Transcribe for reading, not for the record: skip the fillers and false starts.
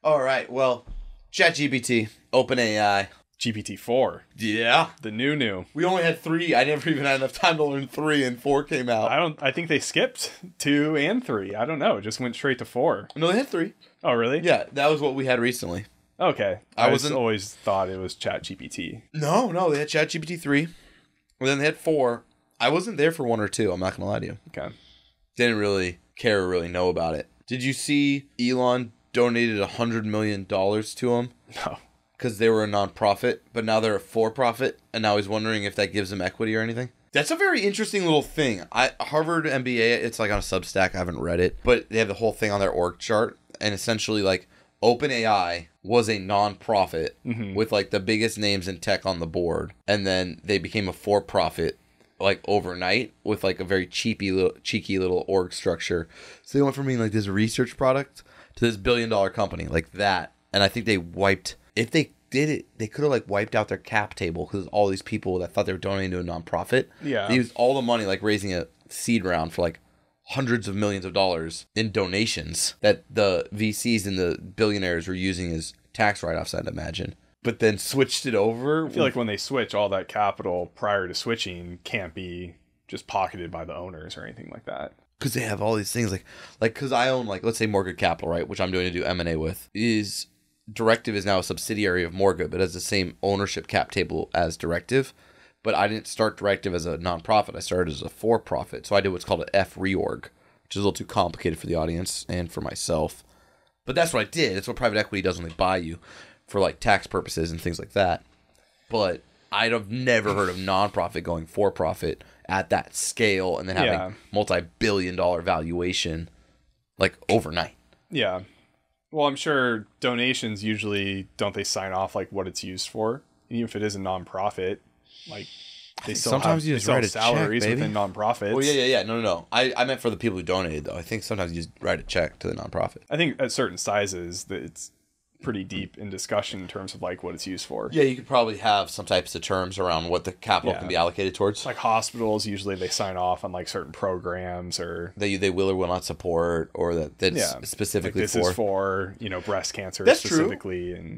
All right. Well, ChatGPT, OpenAI. GPT-4. Yeah. The new. We only had 3. I never even had enough time to learn 3, and 4 came out. I think they skipped 2 and 3. I don't know. It just went straight to 4. No, they had 3. Oh, really? Yeah, that was what we had recently. Okay. I always thought it was ChatGPT. No, they had ChatGPT 3. And then they had 4. I wasn't there for 1 or 2, I'm not going to lie to you. Okay. Didn't really care or really know about it. Did you see Elon donated $100 million to him? No. Because they were a non-profit, but now they're a for-profit, and now he's wondering if that gives them equity or anything. That's a very interesting little thing. Harvard MBA, it's like on a Substack, I haven't read it, but they have the whole thing on their org chart, and essentially like OpenAI was a non-profit with like the biggest names in tech on the board, and then they became a for-profit like overnight with like a very cheeky little org structure. So they went from being like this research product to this billion-dollar company like that, and I think they wiped... If they did it, they could have like wiped out their cap table because all these people that thought they were donating to a nonprofit. Yeah. They used all the money like raising a seed round for like hundreds of millions of dollars in donations that the VCs and the billionaires were using as tax write-offs, I'd imagine. But then switched it over. I feel like when they switch, all that capital prior to switching can't be just pocketed by the owners or anything like that. Because they have all these things like because I own like, let's say Mortgage Capital, right? Which I'm doing to do M&A with, is... Directive is now a subsidiary of Mortgage, but has the same ownership cap table as Directive. But I didn't start Directive as a nonprofit. I started as a for-profit. So I did what's called an F reorg, which is a little too complicated for the audience and for myself. But that's what I did. It's what private equity does when they buy you for like tax purposes and things like that. But I'd have never heard of nonprofit going for-profit at that scale and then having multi-billion-dollar valuation like overnight. Yeah. Well, I'm sure donations usually, don't they sign off like what it's used for? Even if it is a nonprofit, like they still sometimes you just write a salaries check, baby. within nonprofits. Oh yeah. No. I meant for the people who donated though. I think sometimes you just write a check to the nonprofit. I think at certain sizes that it's pretty deep in discussion in terms of like what it's used for. Yeah, you could probably have some types of terms around what the capital can be allocated towards. Like hospitals, usually they sign off on like certain programs or that they will or will not support, or that's specifically like this is for breast cancer that's specifically. True. And